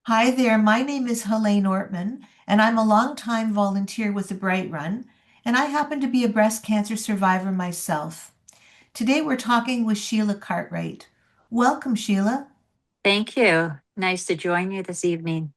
Hi there, my name is Helaine Ortmann, and I'm a longtime volunteer with the Bright Run, and I happen to be a breast cancer survivor myself. Today we're talking with Sheila Cartwright. Welcome, Sheila. Thank you. Nice to join you this evening.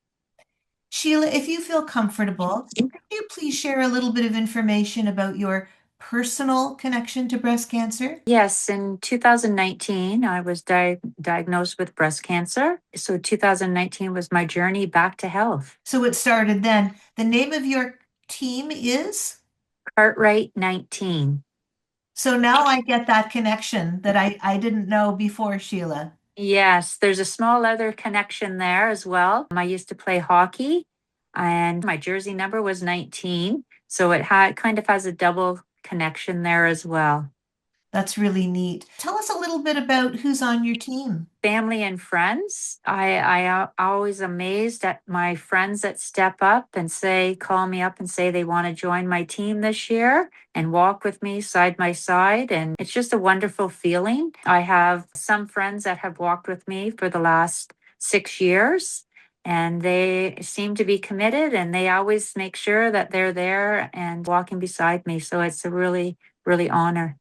Sheila, if you feel comfortable, could you please share a little bit of information about your personal connection to breast cancer? Yes, in 2019, I was diagnosed with breast cancer. So 2019 was my journey back to health. So it started then. The name of your team is? Cartwright 19. So now I get that connection that I didn't know before, Sheila. Yes, there's a small other connection there as well. I used to play hockey and my jersey number was 19. So it had kind of has a double connection there as well. That's really neat. Tell us a little bit about who's on your team. Family and friends. I always amazed at my friends that step up and say, call me up and say they want to join my team this year and walk with me side by side. And it's just a wonderful feeling. I have some friends that have walked with me for the last 6 years. And they seem to be committed and they always make sure that they're there and walking beside me. So it's a really honor.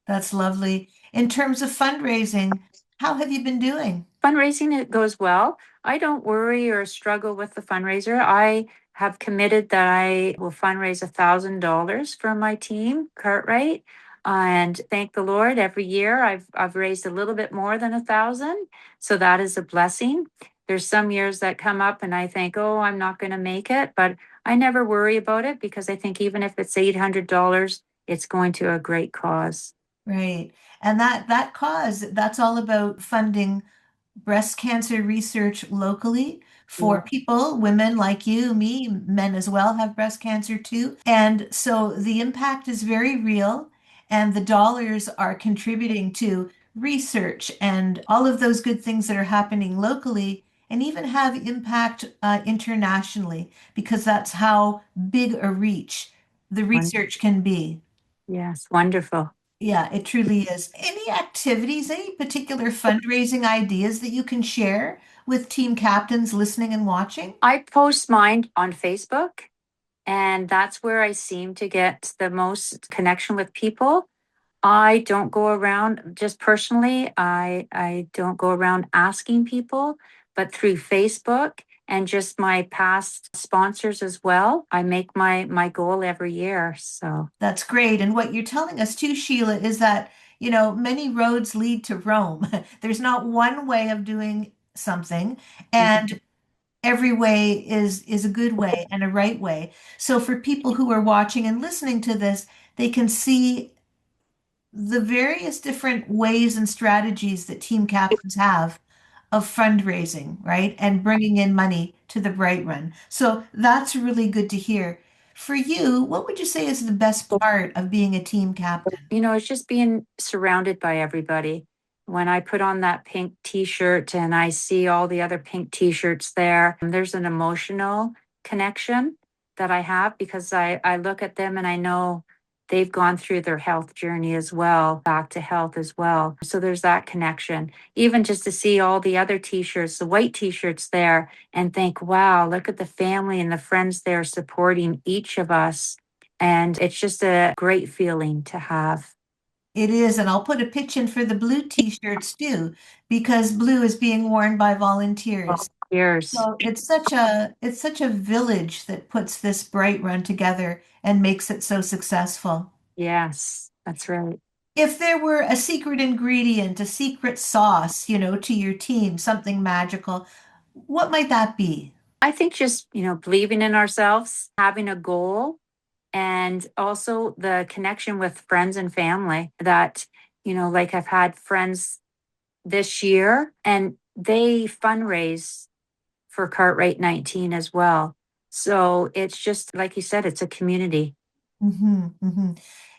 That's lovely. In terms of fundraising, how have you been doing? Fundraising, it goes well. I don't worry or struggle with the fundraiser. I have committed that I will fundraise $1,000 for my team, Cartwright. And thank the Lord, every year I've raised a little bit more than 1,000. So that is a blessing. There's some years that come up and I think, oh, I'm not going to make it, but I never worry about it because I think even if it's $800, it's going to a great cause. Right. And that cause, that's all about funding breast cancer research locally for people, women like you, me, men as well have breast cancer too. And so the impact is very real, and the dollars are contributing to research and all of those good things that are happening locally and even have impact internationally because that's how big a reach the Won- research can be. Yes, wonderful. Yeah, it truly is. Any activities, any particular fundraising ideas that you can share with team captains listening and watching? I post mine on Facebook, and that's where I seem to get the most connection with people. I don't go around just personally, I don't go around asking people, but through Facebook and just my past sponsors as well, I make my goal every year. So, That's great. And what you're telling us too, Sheila, is that, many roads lead to Rome. There's not one way of doing something, and every way is a good way and a right way. So for people who are watching and listening to this, they can see the various different ways and strategies that team captains have of fundraising, right? And bringing in money to the Bright Run. So that's really good to hear. For you, what would you say is the best part of being a team captain? it's just being surrounded by everybody. When I put on that pink t-shirt and I see all the other pink t-shirts there, there's an emotional connection that I have because I look at them and I know they've gone through their health journey as well, back to health as well. So there's that connection. Even just to see all the other t-shirts, the white t-shirts there, and think, wow, look at the family and the friends there supporting each of us. And it's just a great feeling to have. It is, and I'll put a pitch in for the blue t-shirts too, because blue is being worn by volunteers. Years. So it's such a village that puts this Bright Run together and makes it so successful. Yes, that's right. If there were a secret ingredient, a secret sauce, to your team, something magical, what might that be? I think just, believing in ourselves, having a goal, and also the connection with friends and family that, like I've had friends this year and they fundraise for Cartwright 19 as well. So it's just, like you said, it's a community. Hmm, hmm.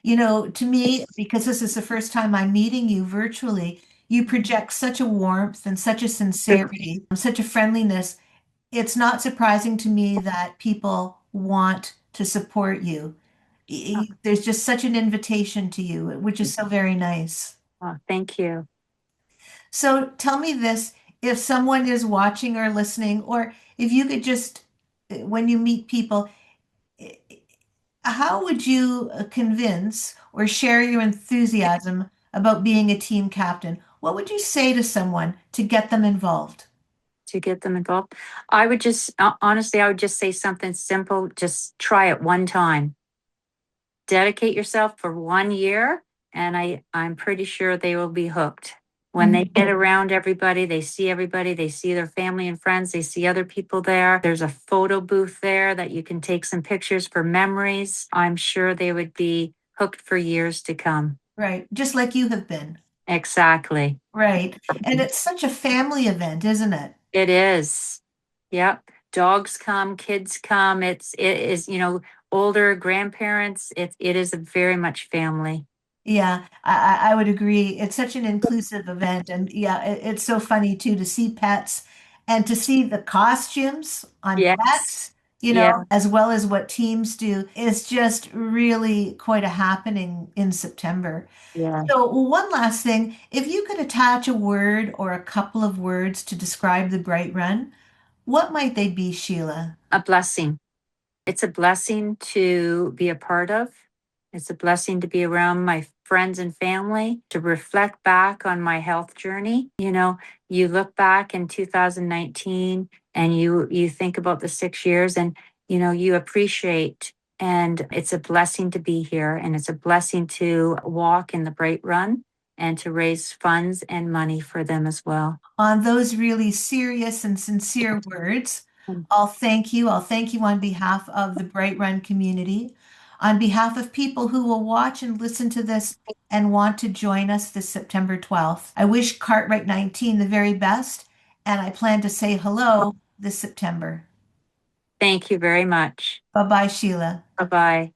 To me, because this is the first time I'm meeting you virtually, you project such a warmth and such a sincerity, such a friendliness. It's not surprising to me that people want to support you. There's just such an invitation to you, which is so very nice. Oh, thank you. So tell me this, if someone is watching or listening, or if you could just, when you meet people, how would you convince or share your enthusiasm about being a team captain? What would you say to someone to get them involved? To get them involved. I would just, honestly, I would just say something simple. Just try it one time. Dedicate yourself for 1 year, and I'm pretty sure they will be hooked. When they get around everybody, they see their family and friends, they see other people there. There's a photo booth there that you can take some pictures for memories. I'm sure they would be hooked for years to come. Right, just like you have been. Exactly. Right. And it's such a family event, isn't it? It is. Yep. Dogs come, kids come. It is, older grandparents. It is a very much family. Yeah, I would agree. It's such an inclusive event. And yeah, it's so funny too to see pets and to see the costumes on Yes. pets, Yeah. as well as what teams do. It's just really quite a happening in September. Yeah. So, one last thing, if you could attach a word or a couple of words to describe the Bright Run, what might they be, Sheila? A blessing. It's a blessing to be a part of. It's a blessing to be around my friends and family, to reflect back on my health journey. You look back in 2019 and you think about the 6 years, and you appreciate, and it's a blessing to be here, and it's a blessing to walk in the Bright Run and to raise funds and money for them as well. On those really serious and sincere words, Mm. I'll thank you. I'll thank you on behalf of the Bright Run community, on behalf of people who will watch and listen to this and want to join us this September 12th. I wish Cartwright 19 the very best, and I plan to say hello this September. Thank you very much. Bye bye, Sheila. Bye bye.